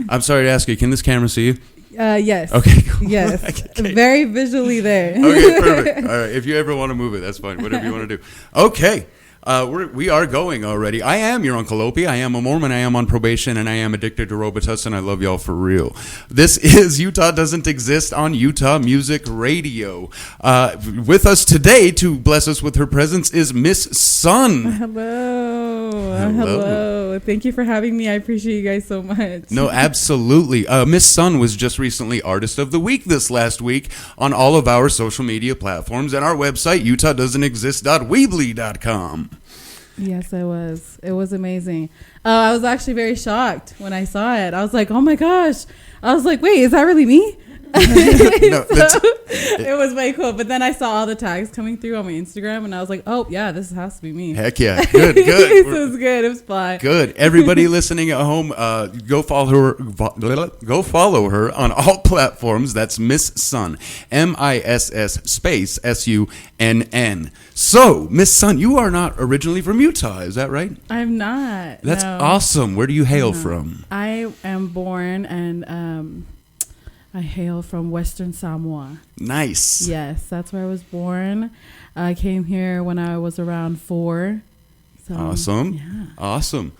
I'm sorry to ask you, can this camera see you? Yes. Okay, cool. Yes. Okay. Very visually there. Okay, perfect. All right, if you ever want to move it, that's fine. Whatever you want to do. Okay. We are going already. I am your Uncle Opie. I am a Mormon. I am on probation, and I am addicted to Robitussin. I love y'all for real. This is Utah Doesn't Exist on Utah Music Radio. With us today to bless us with her presence is Miss Sun. Hello. Thank you for having me. I appreciate you guys so much. No, absolutely. Miss Sun was just recently Artist of the Week this last week on all of our social media platforms and our website, utahdoesn'texist.weebly.com. Yes, I was. It was amazing. I was actually very shocked when I saw it. I was like, oh my gosh. I was like, wait, is that really me? It was way cool. But then I saw all the tags coming through on my Instagram, and I was like, oh, yeah, this has to be me. Heck yeah. Good. It was good. It was fun. Good. Everybody listening at home, go follow her on all platforms. That's Miss Sun. MISS space SUNN. So, Miss Sun, you are not originally from Utah, is that right? I'm not. That's awesome. Where do you hail from? I am born and I hail from Western Samoa. Nice. Yes, that's where I was born. I came here when I was around 4. So, awesome. Yeah. Awesome.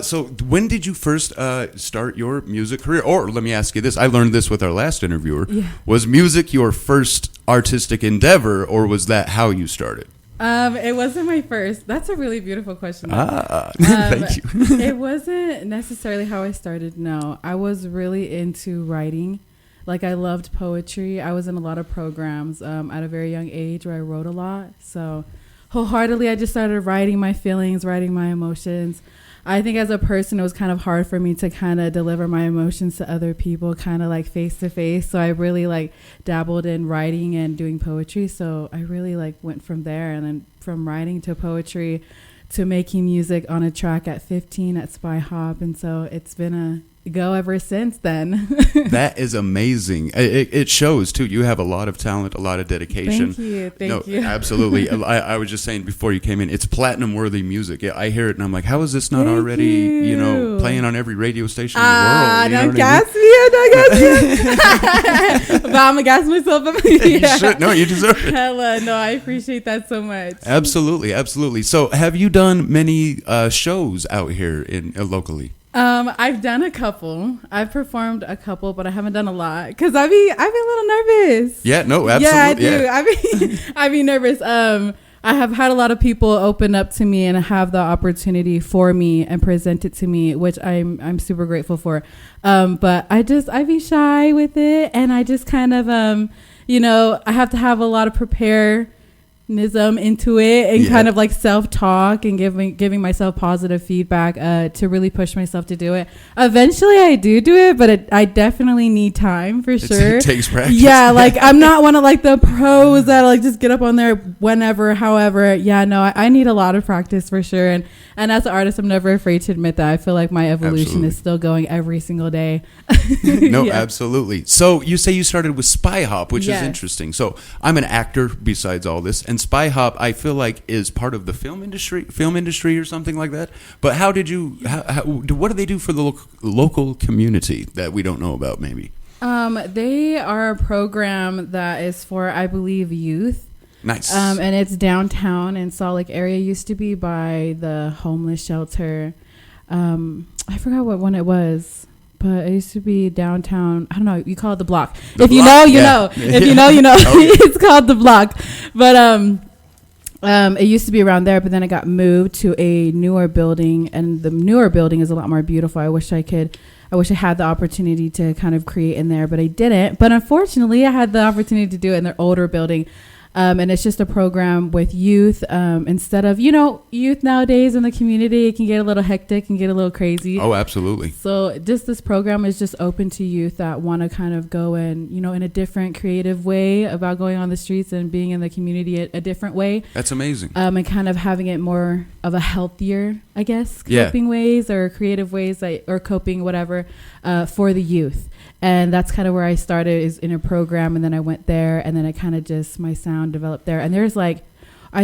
So when did you first start your music career? Or let me ask you this. I learned this with our last interviewer. Yeah. Was music your first artistic endeavor, or was that how you started? It wasn't my first. That's a really beautiful question. Thank you. It wasn't necessarily how I started, no. I was really into writing. Like, I loved poetry. I was in a lot of programs at a very young age where I wrote a lot. So wholeheartedly, I just started writing my feelings, writing my emotions. I think as a person, it was kind of hard for me to kind of deliver my emotions to other people, kind of like face to face. So I really like dabbled in writing and doing poetry. So I really like went from there, and then from writing to poetry to making music on a track at 15 at Spy Hop. And so it's been a go ever since then. That is amazing. It shows too. You have a lot of talent, a lot of dedication. Thank you. Absolutely. I was just saying before you came in, it's platinum worthy music. Yeah, I hear it and I'm like, how is this not already playing on every radio station in the world? Don't gas me. But I'm gonna gas myself up. You should. No, you deserve it. Hella, no, I appreciate that so much. Absolutely. So have you done many shows out here in locally? I've done a couple. I've performed a couple, but I haven't done a lot because I be a little nervous. Yeah, no, absolutely. Yeah, I do. I be nervous. I have had a lot of people open up to me and have the opportunity for me and present it to me, which I'm super grateful for. But I be shy with it, and I just kind of I have to have a lot of preparedness into it and kind of like self-talk and giving myself positive feedback to really push myself to do it. Eventually I do it, but I definitely need time for sure. It takes practice. Yeah, like I'm not one of like the pros that like just get up on there whenever, however. Yeah, no, I need a lot of practice for sure. And as an artist, I'm never afraid to admit that. I feel like my evolution is still going every single day. No, absolutely. So you say you started with Spy Hop, which is interesting. So I'm an actor besides all this, and Spy Hop, I feel like, is part of the film industry or something like that. But how did you? What do they do for the local community that we don't know about? Maybe. They are a program that is for, I believe, youth. Nice. And it's downtown in Salt Lake area. It used to be by the homeless shelter. I forgot what one it was. But it used to be downtown. I don't know. You call it the Block. If you know, you know. If you know, you know. It's called the Block. But it used to be around there. But then it got moved to a newer building, and the newer building is a lot more beautiful. I wish I had the opportunity to kind of create in there, but I didn't. But unfortunately, I had the opportunity to do it in their older building. And it's just a program with youth. Instead of, youth nowadays in the community, it can get a little hectic and get a little crazy. Oh, absolutely. So just this program is just open to youth that want to kind of go in, in a different creative way about going on the streets and being in the community a different way. That's amazing. And kind of having it more of a healthier, I guess, coping ways or creative ways or coping, whatever, for the youth. And that's kind of where I started, is in a program, and then I went there, and then I kind of just, my sound developed there. And there's I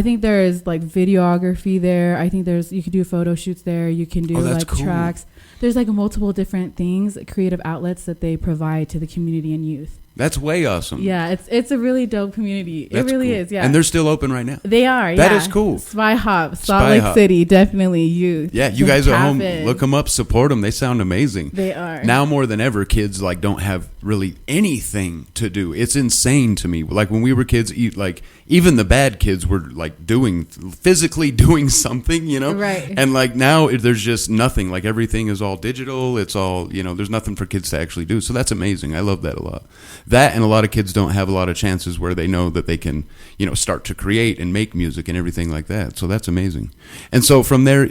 think there's videography there. I think you can do photo shoots there. You can do cool. tracks. there's like multiple different things, creative outlets that they provide to the community and youth. That's way awesome. Yeah, it's a really dope community. That's it really cool. is. Yeah, And they're still open right now. they are. That yeah. is cool. Spy Hop, Salt Spy Lake Hop. City, definitely youth. Yeah, you Just guys at tap home, in. look them up, support them. They sound amazing. They are. Now more than ever, kids like don't have really anything to do. It's insane to me. Like when we were kids, like even the bad kids were like physically doing something, you know? Right. And like now there's just nothing. Like everything is all digital. It's all, there's nothing for kids to actually do. So that's amazing. I love that a lot. That and a lot of kids don't have a lot of chances where they know that they can, start to create and make music and everything like that. So that's amazing. And so from there,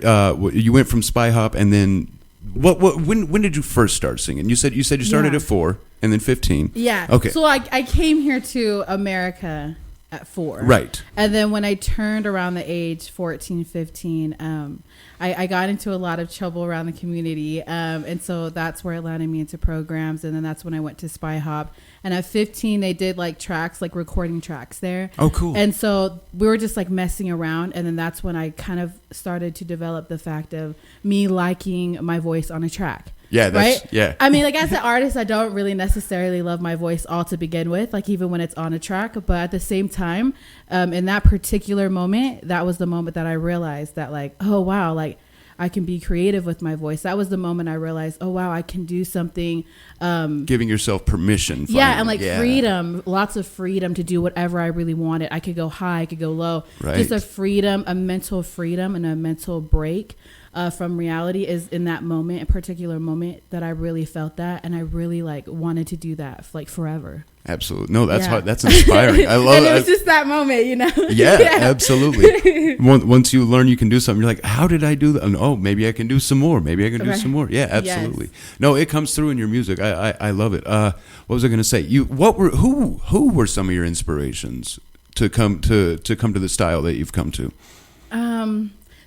you went from Spy Hop, and then when did you first start singing? You said you started Yeah. at 4 and then 15. Yeah. Okay. So I came here to America at 4. Right. And then when I turned around the age 14, 15, I got into a lot of trouble around the community. And so that's where it landed me into programs. And then that's when I went to Spy Hop. And at 15, they did like tracks, like recording tracks there. Oh, cool. And so we were just like messing around. And then that's when I kind of started to develop the fact of me liking my voice on a track. Yeah, that's, right? yeah. I mean, like as an artist, I don't really necessarily love my voice all to begin with, like even when it's on a track. But at the same time, in that particular moment, that was the moment that I realized that like, oh, wow, like I can be creative with my voice. That was the moment I realized, oh, wow, I can do something. Giving yourself permission. Finally. Yeah, and like freedom, lots of freedom to do whatever I really wanted. I could go high, I could go low. Right. Just a freedom, a mental freedom and a mental break from reality is in that moment, a particular moment that I really felt that. And I really like wanted to do that like forever. Absolutely. No, that's Yeah. hard. That's inspiring. I love and it. it was just that moment, Yeah, absolutely. Once you learn you can do something, you're like, how did I do that? Oh, maybe I can do some more. Maybe I can do Right. some more. Yeah, absolutely. Yes. No, it comes through in your music. I love it. What was I going to say? Who were some of your inspirations to come to the style that you've come to?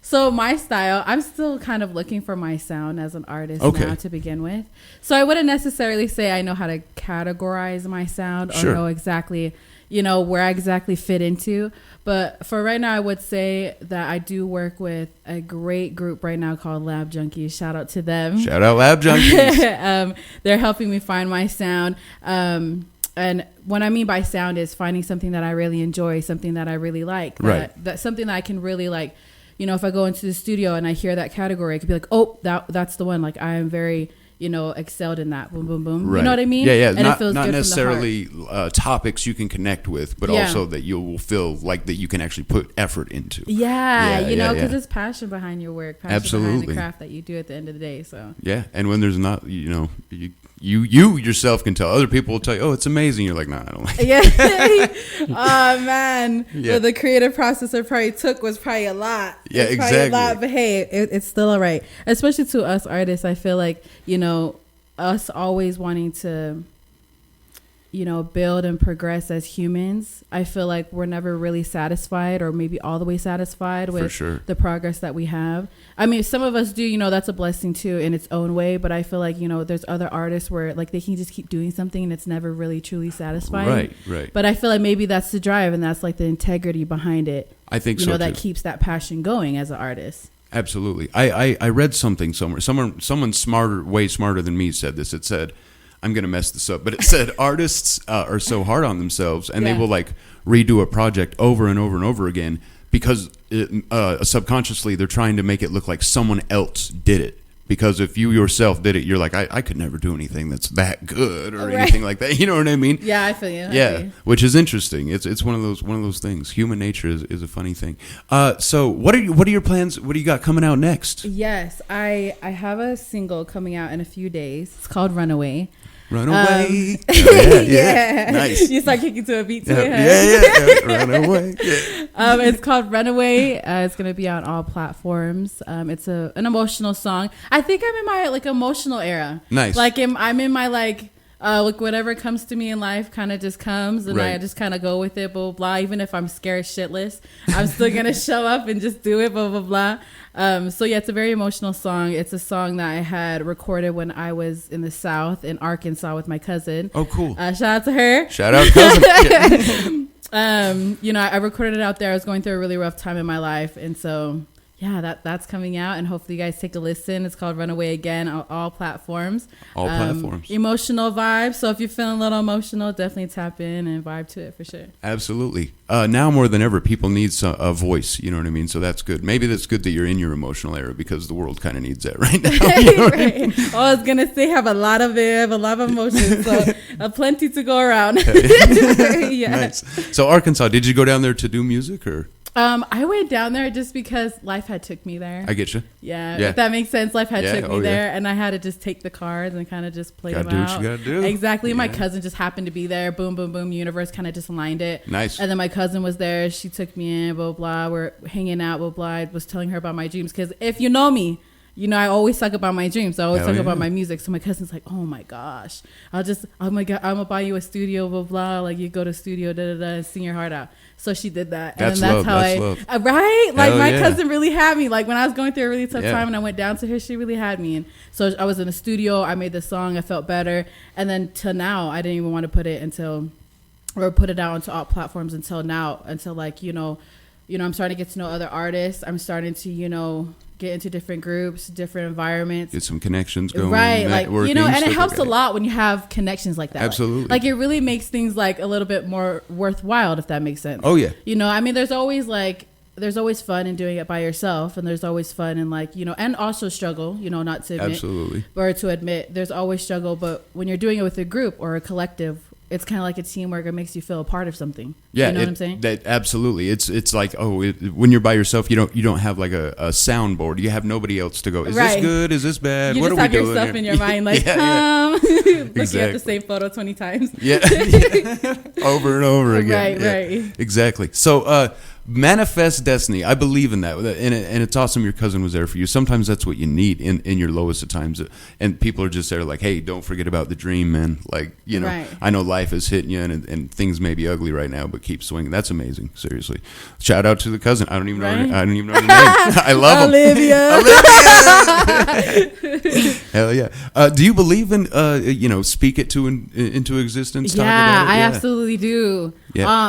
So my style, I'm still kind of looking for my sound as an artist Okay. now to begin with. So I wouldn't necessarily say I know how to categorize my sound or Sure. know exactly, where I exactly fit into. But for right now, I would say that I do work with a great group right now called Lab Junkies. Shout out to them. Shout out Lab Junkies. They're helping me find my sound. And what I mean by sound is finding something that I really enjoy, something that I really like. Right. That's something that I can really like. If I go into the studio and I hear that category, I could be like, oh, that's the one. Like I am very, excelled in that. Boom, boom, boom. Right. You know what I mean? Yeah. And Not, it feels not good necessarily topics you can connect with, but Yeah. also that you will feel like that you can actually put effort into. Yeah, Yeah, because yeah. it's passion behind your work, passion behind Absolutely. the craft that you do at the end of the day. So Yeah, and when there's not, you yourself can tell. Other people will tell you, "Oh, it's amazing." You're like, "No, I don't like it." yeah. Oh man, Yeah. the creative process it probably took was probably a lot. Yeah, It's probably exactly. a lot, but hey, it's still all right. Especially to us artists, I feel like us always wanting to build and progress as humans. I feel like we're never really satisfied or maybe all the way satisfied with sure. the progress that we have. I mean, some of us do, that's a blessing too in its own way. But I feel like, there's other artists where like they can just keep doing something and it's never really truly satisfying. Right. But I feel like maybe that's the drive and that's like the integrity behind it. I think so that too. keeps that passion going as an artist. Absolutely. I read something somewhere. Someone smarter, way smarter than me said this. It said, I'm going to mess this up, but it said artists are so hard on themselves and they Yeah. will like redo a project over and over and over again because subconsciously they're trying to make it look like someone else did it. Because if you yourself did it, you're like, I could never do anything that's that good or Right. anything like that. You know what I mean? Yeah, I feel you. Yeah, which is interesting. It's one of those things. Human nature is a funny thing. So what are your plans? What do you got coming out next? Yes, I have a single coming out in a few days. It's called Runaway. Run away. Yeah. Nice. You start kicking to a beat too. huh? Yeah. Run away. Yeah. It's called Runaway. It's going to be on all platforms. It's an emotional song. I think I'm in my like emotional era. Nice. Like I'm in my like whatever comes to me in life kind of just comes and I Right. just kind of go with it, blah, blah, blah. Even if I'm scared shitless, I'm still going to show up and just do it, blah, blah, blah. So yeah, it's a very emotional song. It's a song that I had recorded when I was in the South in Arkansas with my cousin. Oh, cool. Shout out to her. Shout out, cousin. Yeah. I recorded it out there. I was going through a really rough time in my life. And so yeah, that's coming out, and hopefully you guys take a listen. It's called Runaway Again on all platforms. All platforms. Emotional vibe. So if you're feeling a little emotional, definitely tap in and vibe to it for sure. Absolutely. Now more than ever, people need a voice. You know what I mean? So that's good. Maybe that's good that you're in your emotional era because the world kind of needs that right now. You know what I mean? Right. I was gonna say have a lot of it, have a lot of emotions, so plenty to go around. Yeah. Nice. So Arkansas, did you go down there to do music or? I went down there just because life had took me there. I get you. Yeah, Yeah. if that makes sense. Life had Yeah, took me oh, yeah. there, and I had to just take the cards and kind of just play Gotta them do out. what you gotta do. Exactly. My Yeah. cousin just happened to be there. Boom, boom, boom. Universe kind of just aligned it. Nice. And then my cousin was there. She took me in. Blah blah. We're hanging out. Blah blah. I was telling her about my dreams because if you know me. You know, I always talk about my dreams. I always Hell talk yeah. about my music. So my cousin's like, "Oh my gosh, oh my god, I'm gonna buy you a studio, blah blah. Like you go to studio, da da da, and sing your heart out." So she did that, That's and then love, that's how that's I love. right. Like Hell my yeah. cousin really had me. Like when I was going through a really tough Yeah. time, and I went down to her, she really had me. And so I was in a studio. I made the song. I felt better, and then till now, I didn't even want to put it out onto all platforms until now. Until like I'm starting to get to know other artists. I'm starting to get into different groups, different environments. Get some connections going. Right, like networking, and it stuff helps like a that. lot when you have connections like that. Absolutely. Like it really makes things like a little bit more worthwhile, if that makes sense. Oh yeah. I mean, there's always fun in doing it by yourself, and there's always fun in and also struggle. Not to admit, Absolutely. or to admit, there's always struggle. But when you're doing it with a group or a collective, it's kind of like a teamwork. It makes you feel a part of something. Yeah, you know what I'm saying? That absolutely. It's like when you're by yourself, you don't have like a soundboard. You have nobody else to go. Is Right. this good? Is this bad? You What just are have we doing yourself here? in your mind, like Yeah. looking at Exactly. the same photo 20 times. Yeah. Over and over again. Right, Yeah. right. Exactly. So, manifest destiny. I believe in that. And it's awesome your cousin was there for you. Sometimes that's what you need in your lowest of times. And people are just there like, hey, don't forget about the dream, man. Like, Right. I know life is hitting you and things may be ugly right now, but keep swinging. That's amazing. Seriously. Shout out to the cousin. I don't even know her Right? name. I love him. Olivia. Hell yeah. Do you believe in, speak it into existence? Talk Yeah, about it? I absolutely do. Yeah.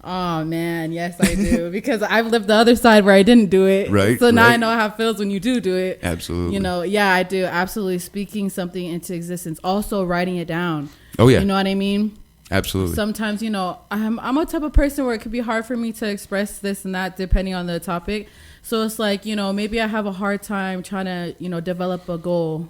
Oh man, yes I do because I've lived the other side where I didn't do it. Right, So now I right. know how it feels when you do it. Absolutely. Yeah, I do. Absolutely speaking something into existence. Also writing it down. Oh, yeah. You know what I mean? Absolutely. Sometimes, I'm a type of person where it could be hard for me to express this and that depending on the topic. So it's like, maybe I have a hard time trying to, develop a goal,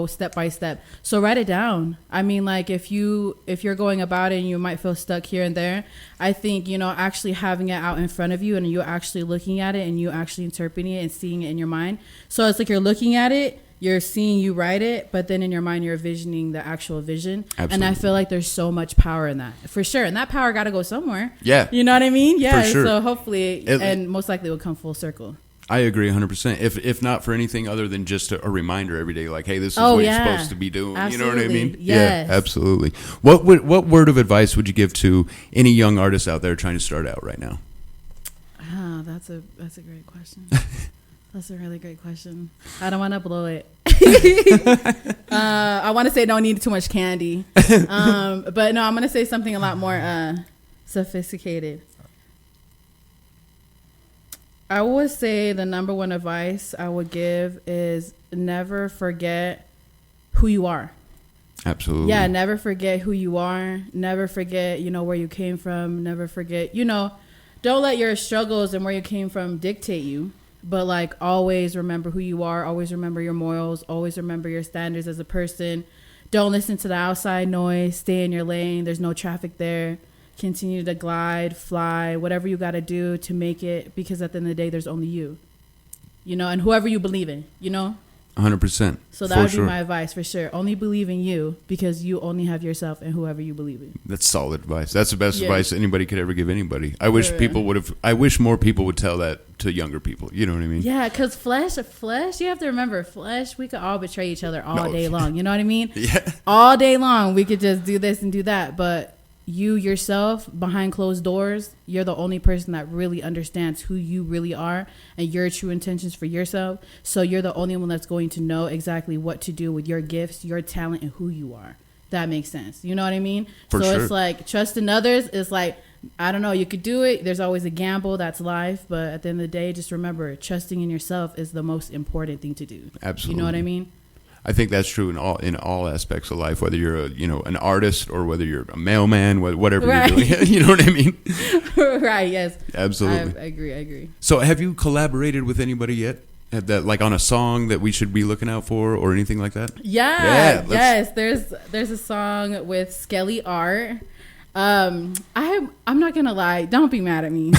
step by step. So write it down. I mean, like if you're going about it and you might feel stuck here and there, I think, actually having it out in front of you and you actually looking at it and you actually interpreting it and seeing it in your mind. So it's like you're looking at it, you're seeing you write it, but then in your mind, you're envisioning the actual vision. Absolutely. And I feel like there's so much power in that for sure. And that power got to go somewhere. Yeah. You know what I mean? Yeah. For sure. So hopefully, and most likely it will come full circle. I agree 100%. If not for anything other than just a reminder every day, like, hey, this is Oh, what yeah. you're supposed to be doing. You know what I Absolutely. mean? Yes. Yeah, absolutely. What word of advice would you give to any young artist out there trying to start out right now? Oh, that's a great question. That's a really great question. I don't want to blow it. I want to say don't need too much candy. But no, I'm going to say something a lot more sophisticated. I would say the number one advice I would give is never forget who you are. Absolutely. Yeah, never forget who you are. Never forget, where you came from. Never forget, don't let your struggles and where you came from dictate you. But like always remember who you are. Always remember your morals. Always remember your standards as a person. Don't listen to the outside noise. Stay in your lane. There's no traffic there. Continue to glide, fly, whatever you got to do to make it, because at the end of the day, there's only you, and whoever you believe in, 100%. So that would be my advice for sure. Only believe in you because you only have yourself and whoever you believe in. That's solid advice. That's the best Yeah. advice anybody could ever give anybody. I wish more people would tell that to younger people. You know what I mean? Yeah, because flesh, you have to remember, flesh, we could all betray each other all No. day long. You know what I mean? Yeah. All day long, we could just do this and do that. But you yourself, behind closed doors, you're the only person that really understands who you really are and your true intentions for yourself. So you're the only one that's going to know exactly what to do with your gifts, your talent, and who you are. That makes sense. You know what I mean? For so sure. it's like trust in others is like I don't know. You could do it. There's always a gamble. That's life. But at the end of the day, just remember, trusting in yourself is the most important thing to do. Absolutely. You know what I mean? I think that's true in all aspects of life, whether you're an artist or whether you're a mailman, whatever Right. you're doing. You know what I mean? Right. Yes. Absolutely. I agree. So, have you collaborated with anybody yet? That like on a song that we should be looking out for or anything like that? Yeah. Yeah, Yes. There's a song with Skelly Art. I'm not gonna lie. Don't be mad at me.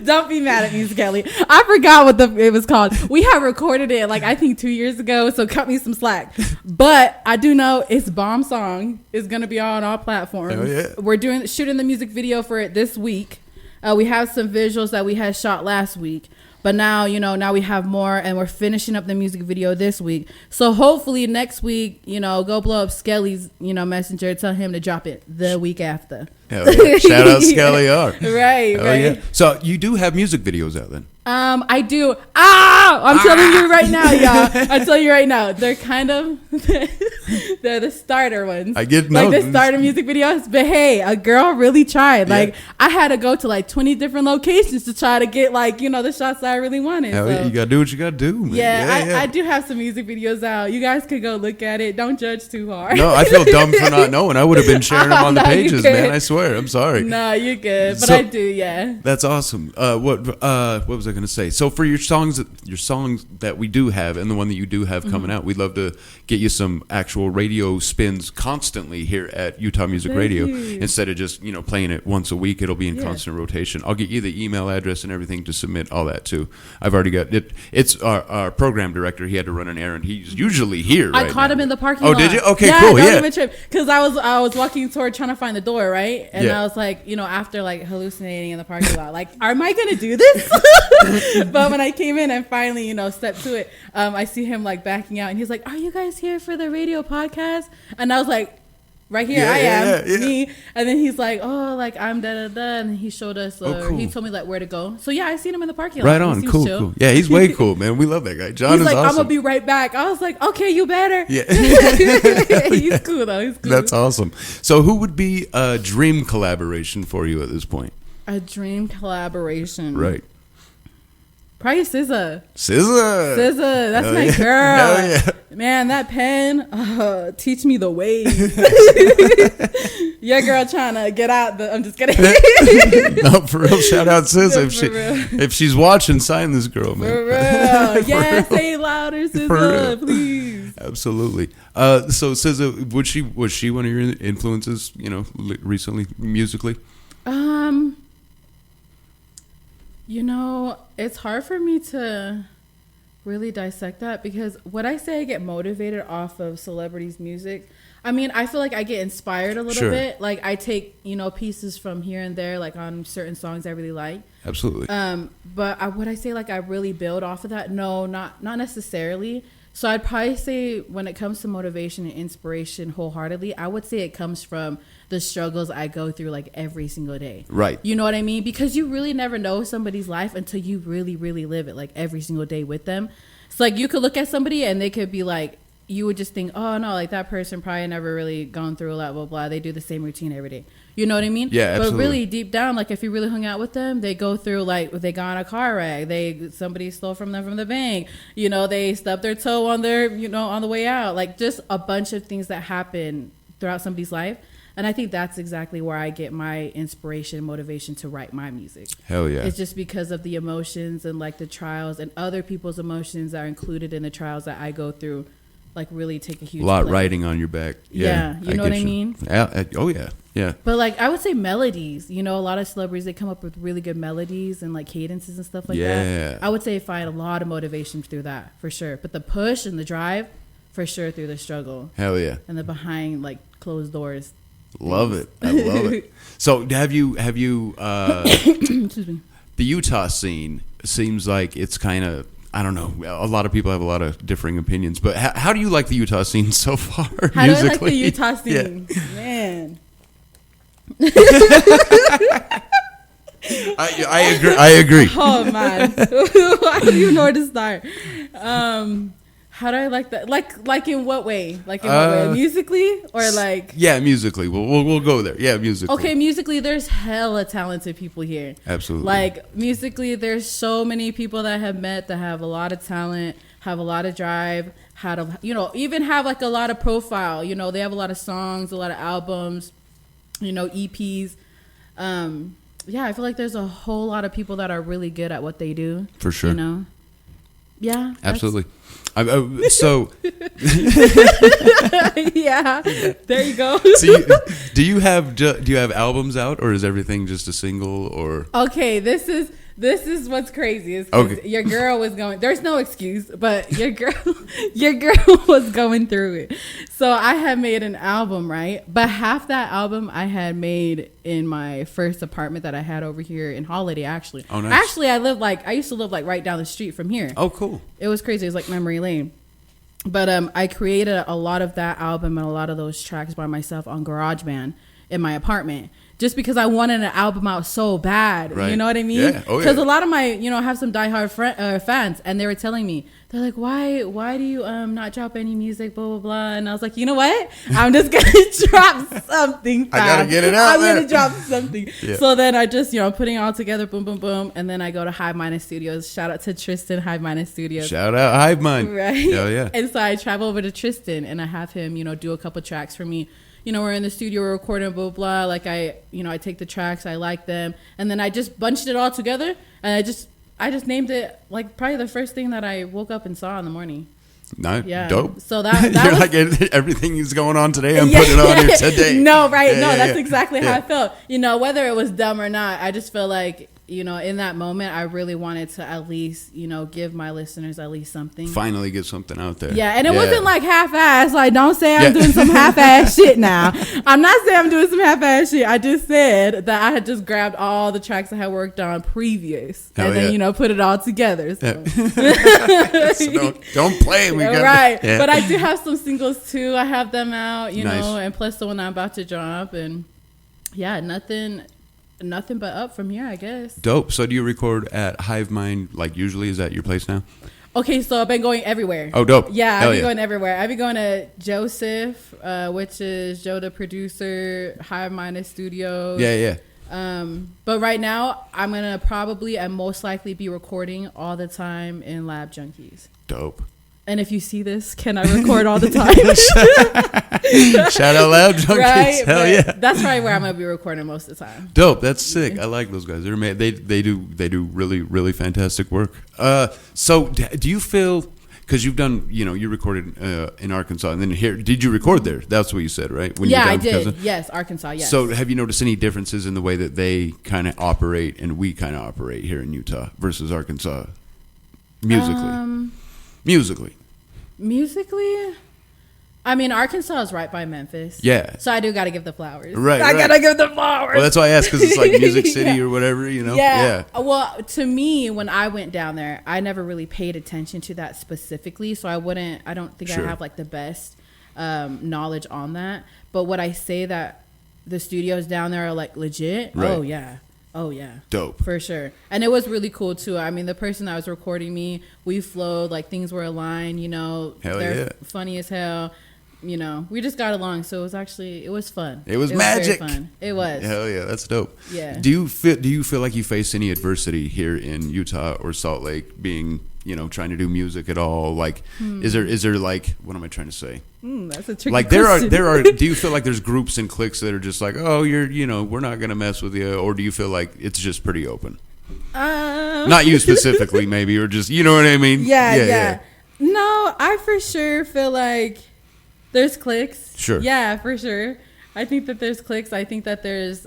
Don't be mad at me, Skelly. I forgot what it was called. We have recorded it like I think 2 years ago, so cut me some slack. But I do know it's bomb song. It's gonna be on all platforms. Oh, yeah. We're shooting the music video for it this week. We have some visuals that we had shot last week. But now, now we have more, and we're finishing up the music video this week. So hopefully next week, go blow up Skelly's, messenger, tell him to drop it the week after. Hell yeah. Shout out Skelly R. Right, Hell right. yeah. So you do have music videos out then? I do. I'm telling you right now, y'all. I'm telling you right now. They're kind of, they're the starter ones. I get like the starter music videos. But hey, a girl really tried. Yeah. Like I had to go to like 20 different locations to try to get like, the shots that I really wanted. Hell so. yeah, you gotta do what you gotta do, man. Yeah, I do have some music videos out. You guys could go look at it. Don't judge too hard. No, I feel dumb for not knowing. I would have been sharing them on the No, you pages, good. man. I swear. I'm sorry. No, you're good. But So- I do, yeah. That's awesome. What was I going to say? So for your songs that we do have, and the one that you do have coming out, we'd love to get you some actual radio spins constantly here at Utah Music Thank Radio you. instead of just playing it once a week. It'll be in Yeah. constant rotation. I'll get you the email address and everything to submit all that too. I've already got it. It's our program director. He had to run an errand. He's usually here. I right caught now. him in the parking Oh, lot. did you? Okay, yeah, cool. Don't Yeah. even trip. Because I was walking toward trying to find the door, right? And Yeah. I was like, after like hallucinating in the parking lot, like, am I gonna do this? But when I came in and finally, stepped to it, I see him like backing out, and he's like, "Are you guys here for the radio podcast?" And I was like, "Right here, Yeah, I am, yeah. me." And then he's like, "Oh, like I'm da da da," and he showed us, cool. he told me like where to go. So yeah, I seen him in the parking lot. Right He on. seems Cool, chill. cool. Yeah, he's way cool, man. We love that guy. John He's is like, awesome. "I'm gonna be right back." I was like, "Okay, you better." Yeah. He's cool though. He's cool. That's awesome. So who would be a dream collaboration for you at this point? A dream collaboration. Right. Probably SZA. SZA. SZA, that's Hell my yeah. girl. Hell yeah. Man, that pen, teach me the ways. Your girl trying to get out the. I'm just kidding. No, for real. Shout out SZA. For If she's watching, sign this girl, man. For real. Yeah, say it louder, For real. SZA, please. Absolutely. So SZA, was she one of your influences? Recently musically. It's hard for me to really dissect that because would I say I get motivated off of celebrities' music? I mean, I feel like I get inspired a little Sure. bit. Like I take, pieces from here and there, like on certain songs I really like. Absolutely. But would I say like I really build off of that? No, not necessarily. So I'd probably say when it comes to motivation and inspiration wholeheartedly, I would say it comes from the struggles I go through like every single day. Right. You know what I mean? Because you really never know somebody's life until you really, really live it like every single day with them. So like you could look at somebody and they could be like, you would just think, oh no, like that person probably never really gone through a lot, blah, blah. They do the same routine every day. You know what I mean? Yeah, absolutely. But really deep down, like if you really hung out with them, they go through like they got in a car wreck, somebody stole from them from the bank, they stubbed their toe on their, on the way out, like just a bunch of things that happen throughout somebody's life. And I think that's exactly where I get my inspiration and motivation to write my music. Hell yeah. It's just because of the emotions and like the trials and other people's emotions that are included in the trials that I go through, like really take a huge lot play. riding on your back. Yeah, you know what get I mean? Yeah. Oh yeah. Yeah. But like I would say melodies, a lot of celebrities, they come up with really good melodies and like cadences and stuff like Yeah. that. I would say I find a lot of motivation through that for sure. But the push and the drive for sure through the struggle Hell yeah. and the behind like closed doors. Love it. I love it. So have you Excuse me. the Utah scene seems like it's kind of, I don't know, a lot of people have a lot of differing opinions, but how do you like the Utah scene so far? How musically? do I like the Utah Yeah. scene? Man. I agree. Oh man. I don't even know where to start. How do I like that? Like in what way? Like in what way? Musically or like? Yeah, musically. We'll go there. Yeah, musically. Okay, musically, there's hella talented people here. Absolutely. Like musically, there's so many people that I have met that have a lot of talent, have a lot of drive, even have like a lot of profile. You know, they have a lot of songs, a lot of albums, EPs. Yeah, I feel like there's a whole lot of people that are really good at what they do. For sure. You know? Yeah. Absolutely. So. Yeah. There you go. So do you have albums out, or is everything just a single, or? Okay, this is what's crazy. Is your girl was going. There's no excuse, but your girl was going through it. So I had made an album, right? But half that album I had made in my first apartment that I had over here in Holiday. Actually, oh nice. Actually, I used to live like right down the street from here. Oh, cool. It was crazy. It was like memory lane. But I created a lot of that album and a lot of those tracks by myself on GarageBand in my apartment. Just because I wanted an album out so bad, right. You know what I mean? Yeah. Oh, yeah. Because a lot of my, I have some diehard fans, and they were telling me, they're like, why do you not drop any music, blah, blah, blah. And I was like, you know what? I'm just going to drop something fast. I got to get it out I'm going to drop something. Yeah. So then I just, putting it all together, boom, boom, boom. And then I go to Hive Mind Studios. Shout out to Tristan, Hive Mind Studios. Shout out Hive Mind. Right. Hell yeah. And so I travel over to Tristan, and I have him, do a couple tracks for me. We're in the studio, we're recording, blah, blah, blah. Like I take the tracks, I like them. And then I just bunched it all together. And I just named it like probably the first thing that I woke up and saw in the morning. Nice. Yeah. Dope. So that You're was, like, everything is going on today, I'm putting it on here today. No, right. Yeah, That's exactly how I felt. Whether it was dumb or not, I just feel like, in that moment, I really wanted to at least, give my listeners at least something. Finally get something out there. Yeah, and it wasn't like half-ass. Like, don't say I'm doing some half-ass shit now. I'm not saying I'm doing some half-ass shit. I just said that I had just grabbed all the tracks I had worked on previous. Hell and then, put it all together. So. So don't play. Right. Yeah. But I do have some singles, too. I have them out, nice. And plus the one I'm about to drop. And, yeah, nothing but up from here, I guess. Dope. So do you record at Hive Mind, like usually? Is that your place now? Okay, so I've been going everywhere. Oh, dope. Yeah, I've been going everywhere. I've been going to Joseph, which is Joe the producer, Hive Mind Studios. Yeah. But right now, I'm going to probably and most likely be recording all the time in Lab Junkies. Dope. And if you see this, can I record all the time? Shout out Lab Junkies. Right? Hell yeah. That's probably where I'm going to be recording most of the time. Dope. That's sick. I like those guys. They do really, really fantastic work. So do you feel, because you've done, you recorded in Arkansas and then here, did you record there? That's what you said, right? When I did. Yes, Arkansas, yes. So have you noticed any differences in the way that they kind of operate and we kind of operate here in Utah versus Arkansas musically? Musically, I mean, Arkansas is right by Memphis. Yeah. So I do got to give the flowers. Right. I got to give the flowers. Well, that's why I asked, because it's like Music City or whatever, Yeah. Well, to me, when I went down there, I never really paid attention to that specifically. So I don't think I have like the best knowledge on that. But would I say that the studios down there are like legit? Right. Oh, yeah. Dope. For sure. And it was really cool, too. I mean, the person that was recording me, we flowed, like, things were aligned, Hell they're funny as hell. We just got along. So it was fun. It was magic. Very fun. It was. Hell yeah. That's dope. Yeah. Do you feel like you face any adversity here in Utah or Salt Lake being, trying to do music at all? Like, is there like, what am I trying to say? That's a tricky question. There are. Do you feel like there's groups and cliques that are just like, oh, we're not gonna mess with you, or do you feel like it's just pretty open? Not you specifically, maybe, or just what I mean? Yeah. No, I for sure feel like there's cliques. Sure. Yeah, for sure. I think that there's cliques. I think that there's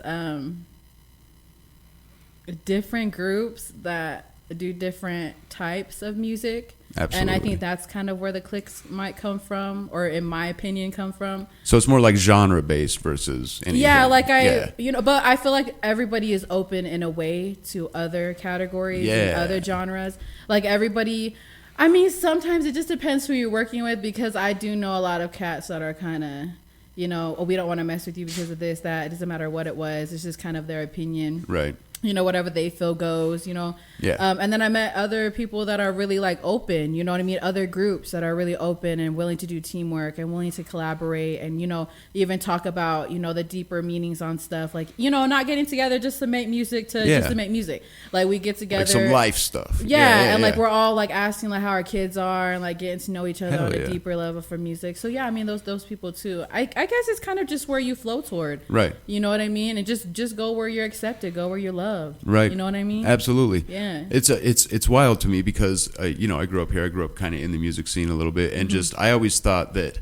different groups that do different types of music. Absolutely. And I think that's kind of where the cliques might come from, or in my opinion, come from. So it's more like genre based versus anything. Yeah, like but I feel like everybody is open in a way to other categories and other genres. Like everybody, I mean, sometimes it just depends who you're working with, because I do know a lot of cats that are kind of, oh, we don't want to mess with you because of this, that. It doesn't matter what it was. It's just kind of their opinion. Right. you know, whatever they feel goes, you know. Yeah. And then I met other people that are really like open, you know what I mean? Other groups that are really open and willing to do teamwork and willing to collaborate and, you know, even talk about, you know, the deeper meanings on stuff. Like, you know, not getting together just to make music just to make music. Like we get together. Like some life stuff. Yeah, and like we're all like asking like how our kids are and like getting to know each other Hell on a yeah. deeper level for music. So yeah, I mean those people too. I guess it's kind of just where you flow toward. Right. You know what I mean? And just go where you're accepted, go where you're loved. Right. You know what I mean? Absolutely. Yeah. It's wild to me because you know, I grew up here. I grew up kind of in the music scene a little bit, and just I always thought that.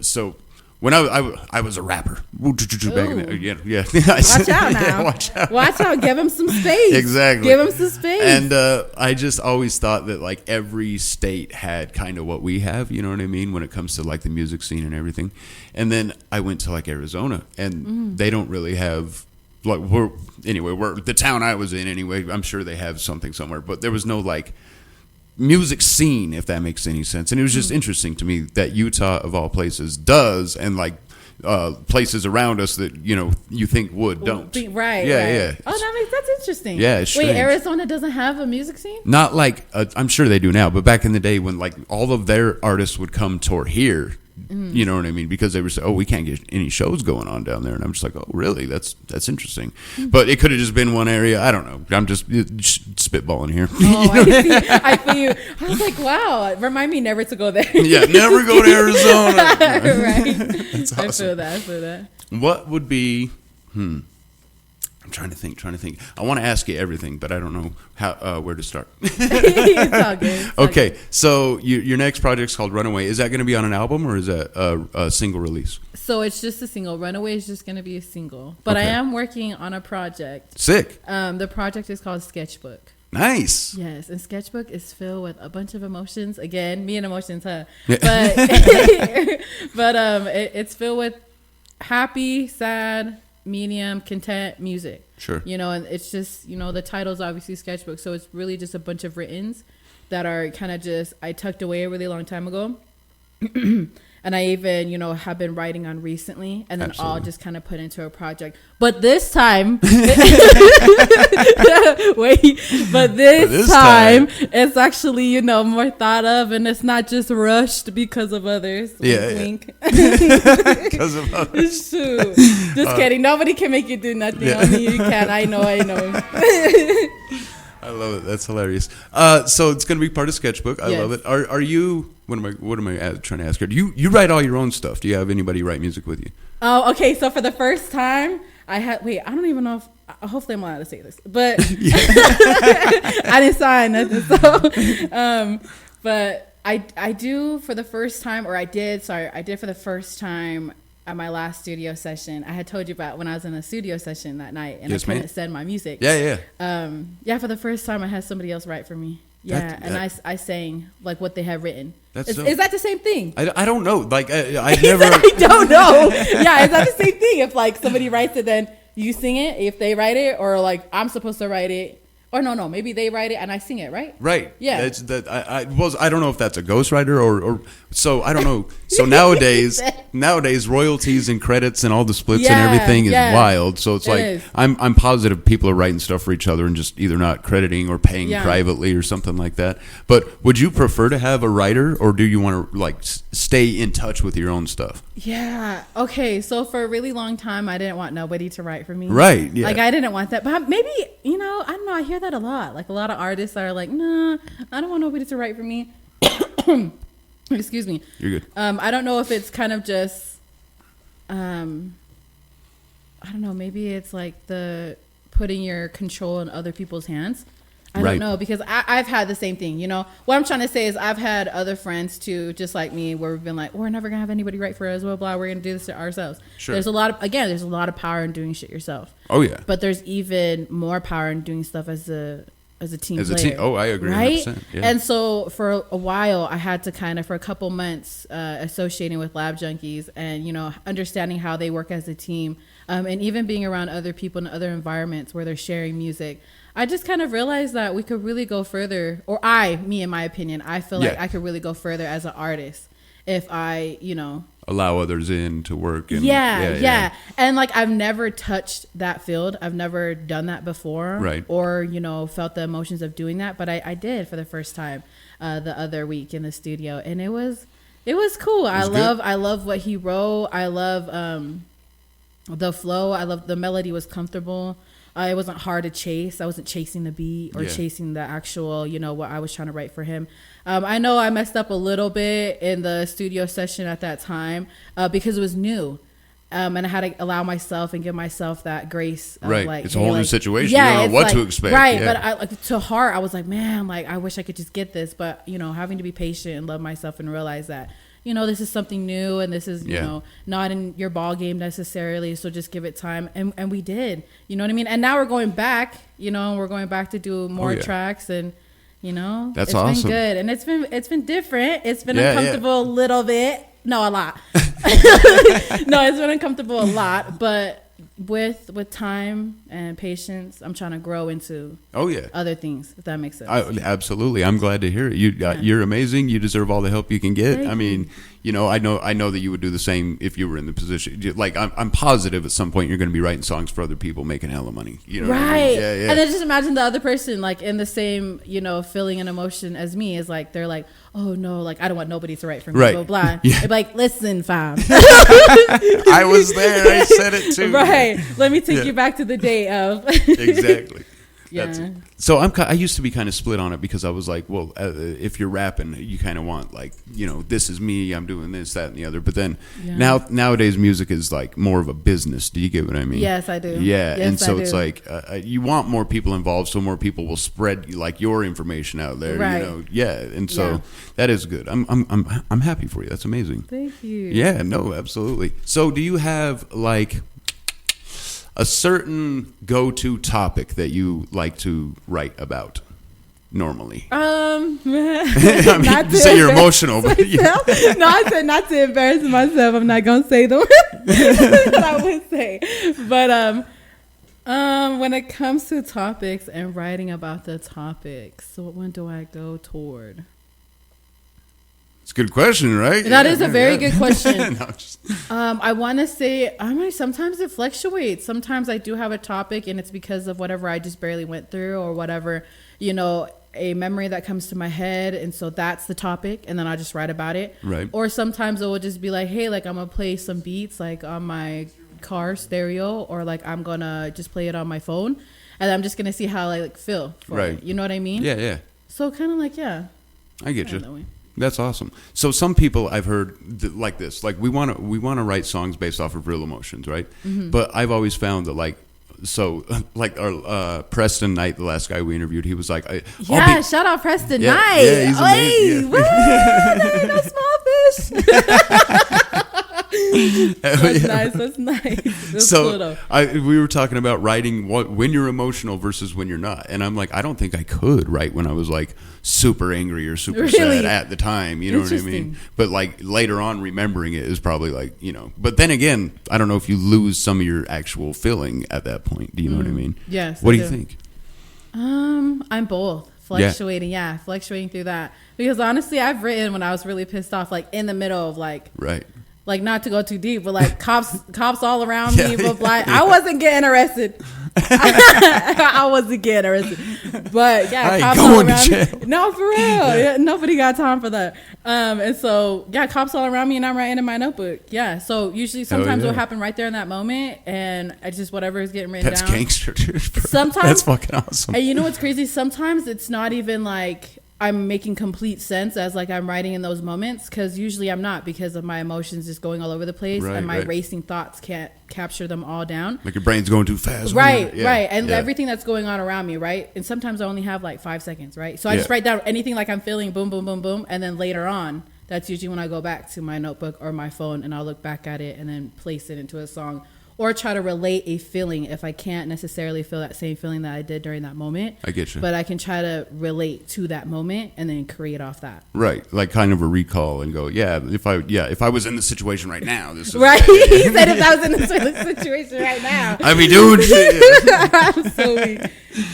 So when I was a rapper, back in the, yeah. Watch out now. Yeah, watch out. Give him some space. Exactly. Give him some space. And I just always thought that like every state had kind of what we have, you know what I mean, when it comes to like the music scene and everything. And then I went to like Arizona, and they don't really have like we're the town I was in anyway. I'm sure they have something somewhere, but there was no like music scene, if that makes any sense. And it was just interesting to me that Utah of all places does, and like places around us that you know you think would don't. Right. Yeah. Oh, that's interesting. Yeah, it's strange. Wait, Arizona doesn't have a music scene? Not like I'm sure they do now, but back in the day when like all of their artists would come tour here, you know what I mean? Because they were saying, "Oh, we can't get any shows going on down there," and I'm just like, "Oh, really? That's interesting." But it could have just been one area. I don't know. I'm just spitballing here. Oh, I see. I feel you. I was like, wow. Remind me never to go there. Yeah, never go to Arizona. Right. That's awesome. I feel that. What would be? I'm trying to think. I want to ask you everything, but I don't know how where to start. It's all good. It's all Okay, so your next project's called Runaway. Is that going to be on an album or is that a single release? So it's just a single. Runaway is just going to be a single. But Okay. I am working on a project. Sick. The project is called Sketchbook. Nice. Yes, and Sketchbook is filled with a bunch of emotions. Again, me and emotions, huh? Yeah. But it's filled with happy, sad, medium, content music. Sure. You know, and it's just, you know, the title's obviously Sketchbook, so it's really just a bunch of writtens that are kind of just I tucked away a really long time ago. And I even, you know, have been writing on recently, and then all just kind of put into a project. But this time, this time, it's actually, you know, more thought of, and it's not just rushed because of others. Yeah. Wink. Because of others. Shoot. Just kidding. Nobody can make you do nothing. Yeah. Only you can. I know. I love it. That's hilarious. So it's going to be part of Sketchbook. I love it. Are you? What am I trying to ask her? Do you write all your own stuff? Do you have anybody write music with you? Oh, okay. So for the first time, I don't even know if. Hopefully, I'm allowed to say this, but I didn't sign nothing. So, but I do for the first time, or I did for the first time at my last studio session. I had told you about when I was in a studio session that night, and I couldn't send my music. Yeah. For the first time, I had somebody else write for me. Yeah, I sang like what they had written. Is that the same thing? I don't know. Like I never. I don't know. Yeah, is that the same thing? If like somebody writes it, then you sing it. If they write it, or like I'm supposed to write it. Or no, maybe they write it and I sing it, right? Right. Yeah. It's that I don't know if that's a ghostwriter or so I don't know. So nowadays royalties and credits and all the splits and everything is wild. So it's like I'm positive people are writing stuff for each other and just either not crediting or paying privately or something like that. But would you prefer to have a writer, or do you want to like stay in touch with your own stuff? Yeah. Okay. So for a really long time, I didn't want nobody to write for me. Right. Yeah. Like I didn't want that, but maybe I don't know. I hear that a lot. Like a lot of artists are like, nah, I don't want nobody to write for me. Excuse me. You're good. I don't know if it's kind of just, I don't know. Maybe it's like the putting your control in other people's hands. I don't know, because I've had the same thing, you know. What I'm trying to say is I've had other friends too, just like me, where we've been like, we're never gonna have anybody write for us, blah blah. We're gonna do this to ourselves. Sure. There's a lot of power in doing shit yourself. Oh yeah. But there's even more power in doing stuff as a team player. Oh, I agree. Right. 100%, yeah. And so for a while, I had to kind of for a couple months associating with Lab Junkies and understanding how they work as a team, and even being around other people in other environments where they're sharing music. I just kind of realized that we could really go further, in my opinion, I feel like I could really go further as an artist if I, allow others in to work. And, yeah. And like I've never touched that field. I've never done that before. Right. Or, felt the emotions of doing that. But I did for the first time the other week in the studio. And it was cool. I love what he wrote. I love the flow. I love the melody was comfortable. It wasn't hard to chase. I wasn't chasing the beat or chasing the actual, what I was trying to write for him. I know I messed up a little bit in the studio session at that time because it was new. And I had to allow myself and give myself that grace. Of right. Like, it's a whole new situation. Yeah, you don't know what to expect. Right. Yeah. But to heart, I was like, man, like, I wish I could just get this. But, having to be patient and love myself and realize that, this is something new and this is, not in your ball game necessarily. So just give it time. And we did, you know what I mean? And now we're going back, we're going back to do more tracks and, that's it's awesome. been good. And it's been different. It's been uncomfortable a little bit. No, a lot. No, it's been uncomfortable a lot. But with time and patience, I'm trying to grow into other things, if that makes sense. Absolutely. I'm glad to hear it. You're amazing. You deserve all the help you can get. I mean, I know that you would do the same if you were in the position. Like, I'm positive at some point you're going to be writing songs for other people making hella money. You know right. What I mean? Yeah. And then just imagine the other person, like, in the same, feeling and emotion as me is like, they're like, oh no, like, I don't want nobody to write for me, right. blah, blah. Yeah. They'd be like, listen, fam. I was there. I said it too. Right. Let me take you back to the day of. Exactly. Yeah. So I used to be kind of split on it because I was like, well, if you're rapping, you kind of want like, this is me, I'm doing this, that, and the other. But then nowadays music is like more of a business. Do you get what I mean? Yes, I do. Yeah, yes, and so I it's do. like you want more people involved, so more people will spread like your information out there. Right. Yeah, and so that is good. I'm happy for you. That's amazing. Thank you. Yeah, no, absolutely. So do you have like a certain go-to topic that you like to write about normally? I mean, not you say you're emotional, but No, I said not to embarrass myself. I'm not gonna say the that I would say. But when it comes to topics and writing about the topics, so what one do I go toward? It's a good question, right? That is a very good question. No, I want to say, sometimes it fluctuates. Sometimes I do have a topic and it's because of whatever I just barely went through or whatever, a memory that comes to my head. And so that's the topic. And then I just write about it. Right. Or sometimes it will just be like, hey, like I'm going to play some beats like on my car stereo or like I'm going to just play it on my phone. And I'm just going to see how I like feel for right. it. You know what I mean? Yeah. So kind of like, I get you. That's awesome. So some people I've heard like this, like we want to write songs based off of real emotions, right? Mm-hmm. But I've always found that like our Preston Knight, the last guy we interviewed, he was like, shout out Preston Knight. Yeah, he's amazing. Hey, no small fish. That's nice. That's so cool, we were talking about writing when you're emotional versus when you're not, and I'm like, I don't think I could write when I was like super angry or super sad at the time. You know what I mean? But like later on, remembering it is probably like But then again, I don't know if you lose some of your actual feeling at that point. Do you know what I mean? Yes. What do you think? I'm both. Fluctuating through that, because honestly I've written when I was really pissed off, like in the middle of like not to go too deep, but like cops all around me, but like I wasn't getting arrested. I wasn't getting arrested, but cops all around me. No, for real. Yeah, nobody got time for that. And so cops all around me, and I'm writing in my notebook. Yeah, so usually sometimes it'll happen right there in that moment, and I just whatever is getting written down. That's gangster, dude. Sometimes that's fucking awesome. And you know what's crazy? Sometimes it's not even like I'm making complete sense as like I'm writing in those moments, because usually I'm not, because of my emotions just going all over the place, and my racing thoughts can't capture them all down. Like your brain's going too fast. Right. And everything that's going on around me, right? And sometimes I only have like 5 seconds, right? So I just write down anything like I'm feeling, boom, boom, boom, boom. And then later on, that's usually when I go back to my notebook or my phone and I'll look back at it and then place it into a song. Or try to relate a feeling if I can't necessarily feel that same feeling that I did during that moment. I get you. But I can try to relate to that moment and then create off that. Right, like kind of a recall and go, if I was in the situation right now, this is right. He said if I was in this situation right now, I'd be doing shit. Absolutely.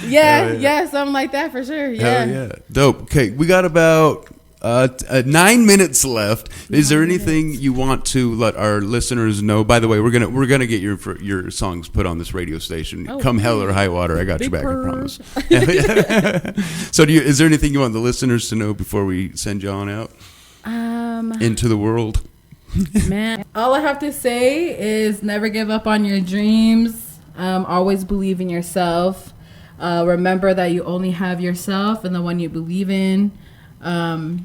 Yeah, something like that for sure. Yeah. Hell yeah, dope. Okay, we got about 9 minutes left. Is there anything you want to let our listeners know? By the way, we're gonna get your songs put on this radio station. Come hell or high water, I got your back. I promise. So, is there anything you want the listeners to know before we send you on out into the world? Man, all I have to say is never give up on your dreams. Always believe in yourself. Remember that you only have yourself and the one you believe in. Honor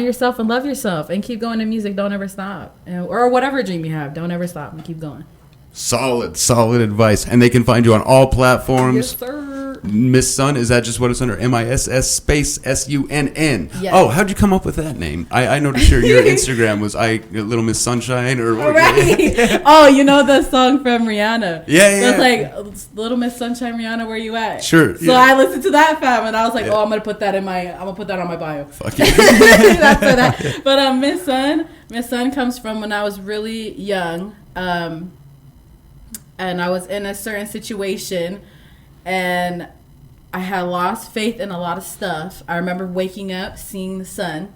yourself and love yourself and keep going to music. Don't ever stop. Or whatever dream you have, don't ever stop and keep going. Solid advice. And they can find you on all platforms. Yes, sir. Miss Sun, is that just what it's under? MISS space SUNN. Yes. Oh, how'd you come up with that name? I noticed your Instagram was Little Miss Sunshine or what? Right. Oh, you know the song from Rihanna. Yeah. So it's like Little Miss Sunshine Rihanna, where you at? Sure. So I listened to that, fam, and I was like, I'm gonna put that on my bio. Fuck yeah. That's for that. But Miss Sun comes from when I was really young, and I was in a certain situation, and I had lost faith in a lot of stuff. I remember waking up, seeing the sun,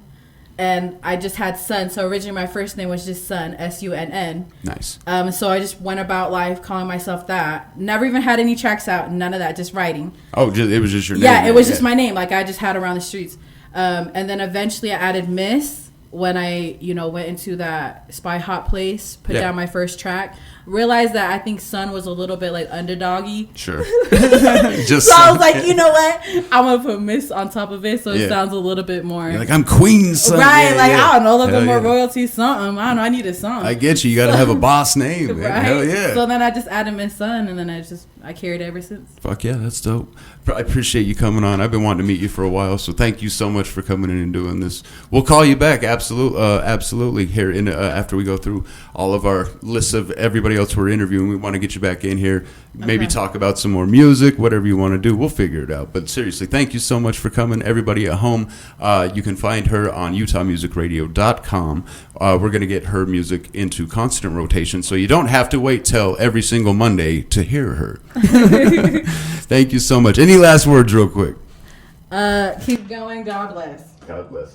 and I just had Sun. So originally my first name was just Sun, SUNN. Nice. So I just went about life calling myself that. Never even had any tracks out, none of that, just writing. Oh, it was just your name? Yeah, it was just my name, like I just had around the streets. And then eventually I added Miss when I, went into that Spy Hot place, put down my first track. Realized that I think Sun was a little bit like underdoggy. Sure. So I was like, you know what? I'm going to put Miss on top of it so it sounds a little bit more. You're like, I'm Queen Sun. Right, I don't know, a little bit more royalty, something. I don't know, I need a song. I get you. You got to have a boss name. Man. Right? Hell yeah. So then I just added Miss Sun, and then I carried it ever since. Fuck yeah, that's dope. I appreciate you coming on. I've been wanting to meet you for a while, so thank you so much for coming in and doing this. We'll call you back, absolutely, here in after we go through all of our lists of everybody else we're interviewing. We want to get you back in here, maybe talk about some more music, whatever you want to do. We'll figure it out. But seriously, thank you so much for coming. Everybody at home, you can find her on UtahMusicRadio.com. We're going to get her music into constant rotation, so you don't have to wait till every single Monday to hear her. Thank you so much. Any last words real quick? Keep going. God bless. God bless.